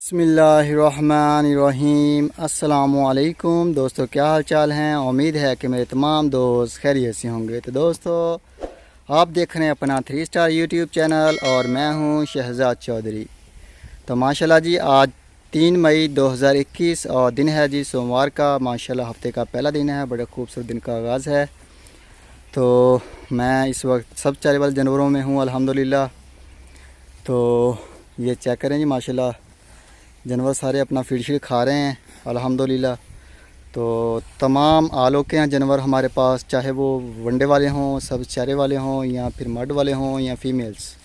बिस्मिल्लाहिर्रहमानिर्रहीम। अस्सलामुअलैकुम दोस्तों, क्या हाल चाल हैं। उम्मीद है कि मेरे तमाम दोस्त खैरियत से होंगे। तो दोस्तों, आप देख रहे हैं अपना 3 स्टार यूट्यूब चैनल और मैं हूं शहजाद चौधरी। तो माशाल्लाह जी, आज 3 मई 2021 और दिन है जी सोमवार का। माशाल्लाह हफ्ते का पहला दिन है, बड़े खूबसूरत दिन का आगाज़ है। तो मैं इस वक्त सब चारे वाले जानवरों में हूँ अल्हम्दुलिल्लाह। तो ये चेक करें जी, माशाल्लाह जानवर सारे अपना फीड शीड खा रहे हैं अल्हम्दुलिल्लाह। तो तमाम आलों के हैं जानवर हमारे पास, चाहे वो वनडे वाले हों, सब चारे वाले हों, या फिर मड वाले हों या फीमेल्स।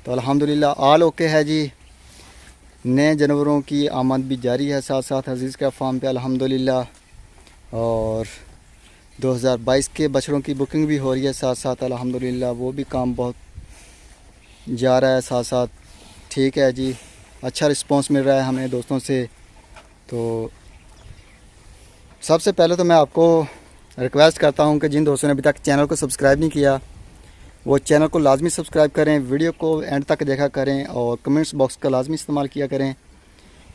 तो अल्हम्दुलिल्लाह आल ओके है जी। नए जानवरों की आमद भी जारी है साथ साथ अज़ीज़ का फार्म पे अल्हम्दुलिल्लाह। और 2022 के बछड़ों की बुकिंग भी हो रही है साथ साथ अल्हम्दुलिल्लाह। वो भी काम बहुत जा रहा है साथ साथ। ठीक है जी, अच्छा रिस्पांस मिल रहा है हमें दोस्तों से। तो सबसे पहले तो मैं आपको रिक्वेस्ट करता हूं कि जिन दोस्तों ने अभी तक चैनल को सब्सक्राइब नहीं किया, वो चैनल को लाजमी सब्सक्राइब करें, वीडियो को एंड तक देखा करें और कमेंट्स बॉक्स का लाजमी इस्तेमाल किया करें।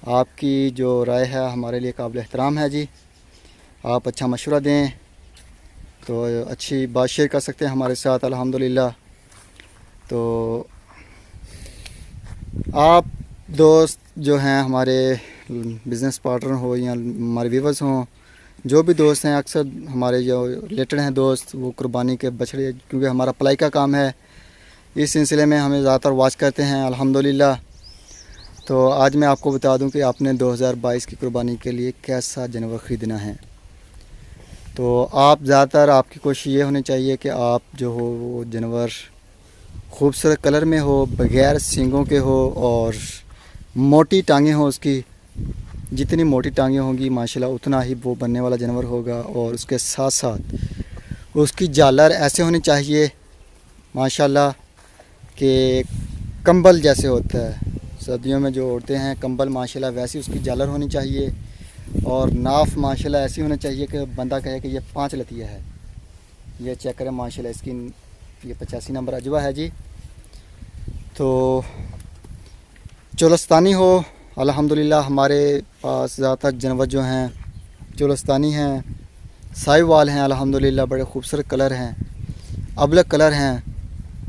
आपकी जो राय है हमारे लिए काबिल एहतराम है जी। आप अच्छा मशवरा दें तो अच्छी बात शेयर कर सकते हैं हमारे साथ अल्हम्दुलिल्लाह। तो आप दोस्त जो हैं हमारे बिज़नेस पार्टनर हो या हमारे व्यूवर्स हों, जो भी दोस्त हैं, अक्सर हमारे जो रिलेटेड हैं दोस्त, वो कुर्बानी के बछड़े, क्योंकि हमारा पलाई का काम है, इस सिलसिले में हमें ज़्यादातर वॉच करते हैं अल्हम्दुलिल्लाह। तो आज मैं आपको बता दूं कि आपने 2022 की कुर्बानी के लिए कैसा जानवर ख़रीदना है। तो आप ज़्यादातर आपकी कोशिश ये होनी चाहिए कि आप जो हो वो जानवर खूबसूरत कलर में हो, बग़ैर सींगों के हो और मोटी टांगें हो उसकी। जितनी मोटी टांगें होंगी माशाल्लाह उतना ही वो बनने वाला जानवर होगा। और उसके साथ साथ उसकी झालर ऐसे होनी चाहिए माशाल्लाह कि कंबल जैसे होता है, सर्दियों में जो ओढ़ते हैं कंबल, माशाल्लाह वैसी उसकी झालर होनी चाहिए। और नाफ माशाल्लाह ऐसी होनी चाहिए कि बंदा कहे कि ये 5 लतिया है। ये चेक करें माशाल्लाह, इसकी ये 85 नंबर अजवा है जी। तो चोलस्तानी हो अल्हम्दुलिल्लाह। हमारे पास ज़्यादातर जानवर जो हैं चोलस्तानी हैं, साहिवाल हैं अल्हम्दुलिल्लाह। बड़े खूबसूरत कलर हैं, अबलग कलर हैं,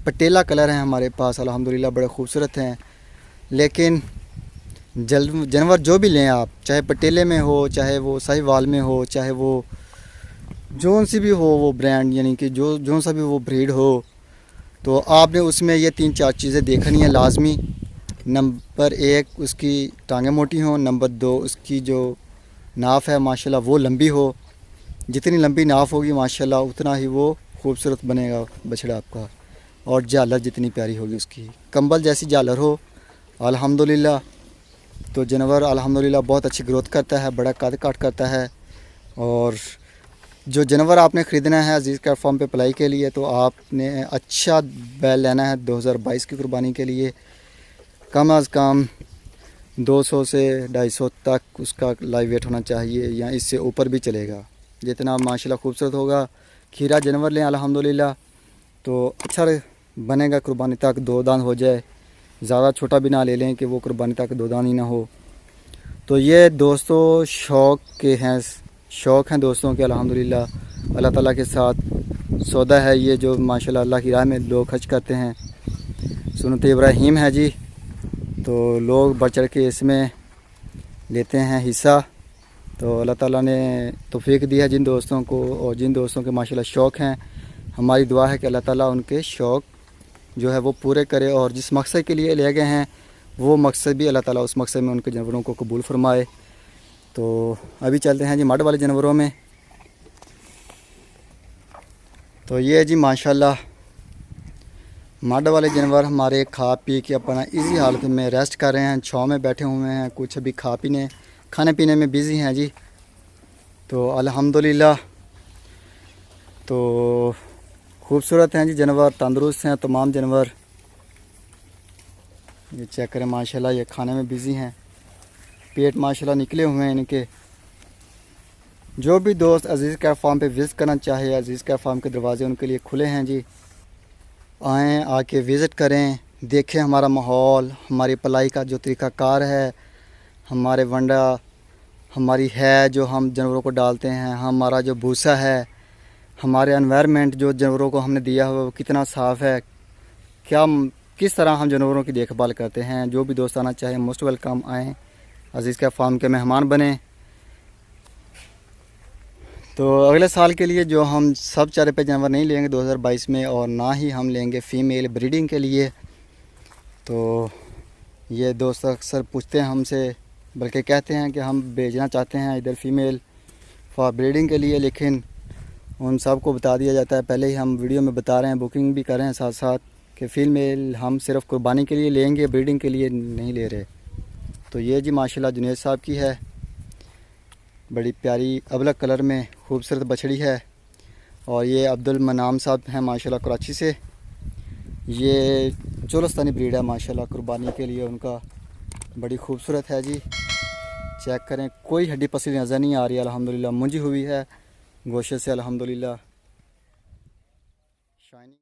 पटेला कलर हैं हमारे पास अल्हम्दुलिल्लाह, बड़े खूबसूरत हैं। लेकिन जानवर जो भी लें आप, चाहे पटेले में हो, चाहे वो साहिवाल में हो, चाहे वो जोन सी भी हो वो ब्रांड, यानी कि जो सा भी वो ब्रीड हो, तो आपने उसमें ये 3-4 चीज़ें देखनी है लाजमी। नंबर 1 उसकी टांगें मोटी हों, नंबर 2 उसकी जो नाफ है माशाल्लाह वो लंबी हो। जितनी लंबी नाफ होगी माशाल्लाह उतना ही वो खूबसूरत बनेगा बछड़ा आपका। और झालर जितनी प्यारी होगी उसकी, कंबल जैसी झालर हो अल्हम्दुलिल्लाह। तो जानवर अल्हम्दुलिल्लाह बहुत अच्छी ग्रोथ करता है, बड़ा कद काट करता है। और जो जानवर आपने ख़रीदना है अज़ीज़ कैट फार्म पे पलाई के लिए, तो आपने अच्छा बैल लेना है 2022 की कुर्बानी के लिए। कम अज़ कम 200 से 250 तक उसका लाइव वेट होना चाहिए, या इससे ऊपर भी चलेगा। जितना माशाल्लाह खूबसूरत होगा, खीरा जानवर लें अल्हम्दुलिल्लाह तो अच्छा बनेगा, कुर्बानी तक 2 दांत हो जाए। ज़्यादा छोटा भी ना ले लें कि वो कुर्बानी तक 2 दांत ही ना हो। तो ये दोस्तों शौक़ हैं दोस्तों के अल्हम्दुलिल्लाह। अल्लाह ताला के साथ सौदा है ये, जो माशाल्लाह अल्लाह की राह में लोग खर्च करते हैं। सुन्नत इब्राहीम है जी। तो लोग बढ़ चढ़ के इसमें लेते हैं हिस्सा। तो अल्लाह ताला ने तौफीक दी है जिन दोस्तों को, और जिन दोस्तों के माशाल्लाह शौक़ हैं, हमारी दुआ है कि अल्लाह ताला उनके शौक़ जो है वो पूरे करे, और जिस मकसद के लिए ले गए हैं वो मकसद भी अल्लाह ताला उस मकसद में उनके जानवरों को कबूल फरमाए। तो अभी चलते हैं जी मड वाले जानवरों में। तो ये जी माशाल्लाह मड वाले जानवर हमारे खा पी के अपना इजी हालत में रेस्ट कर रहे हैं, छाँव में बैठे हुए हैं। कुछ अभी खाने पीने में बिज़ी हैं जी। तो अल्हम्दुलिल्लाह तो खूबसूरत हैं जी जानवर, तंदुरुस्त हैं तमाम जानवर। ये चेक करें माशाल्लाह, ये खाने में बिज़ी हैं, पेट माशाल्लाह निकले हुए हैं इनके। जो भी दोस्त अज़ीज़ कैट फार्म पे विज़िट करना चाहे, अज़ीज़ कैट फार्म के दरवाज़े उनके लिए खुले हैं जी। आएँ, आके विज़िट करें, देखें हमारा माहौल, हमारी पलाई का जो तरीक़ाकार है, हमारे वंडा हमारी है जो हम जानवरों को डालते हैं, हमारा जो भूसा है, हमारे एनवायरनमेंट जो जानवरों को हमने दिया हुआ वो कितना साफ़ है, क्या किस तरह हम जानवरों की देखभाल करते हैं। जो भी दोस्त आना चाहे मोस्ट वेलकम आएँ, अजीज़ का फार्म के मेहमान बने। तो अगले साल के लिए जो हम सब चारे पे जानवर नहीं लेंगे 2022 में, और ना ही हम लेंगे फ़ीमेल ब्रीडिंग के लिए। तो ये दोस्त अक्सर पूछते हैं हमसे, बल्कि कहते हैं कि हम भेजना चाहते हैं इधर फ़ीमेल फॉर ब्रीडिंग के लिए, लेकिन उन सब को बता दिया जाता है पहले ही। हम वीडियो में बता रहे हैं, बुकिंग भी कर रहे हैं साथ साथ, कि फ़ीमेल हम सिर्फ कुर्बानी के लिए लेंगे, ब्रीडिंग के लिए नहीं ले रहे। तो ये जी माशाल्लाह जुनैद साहब की है, बड़ी प्यारी अबलग कलर में खूबसूरत बछड़ी है। और ये अब्दुल मनाम साहब हैं माशाल्लाह कराची से। ये चोलस्तानी ब्रीड है माशाल्लाह, कुर्बानी के लिए उनका बड़ी खूबसूरत है जी। चेक करें, कोई हड्डी पसली नज़र नहीं आ रही अल्हम्दुलिल्लाह, मुंजी हुई है गोशे से अल्हम्दुलिल्लाह। शाइनिंग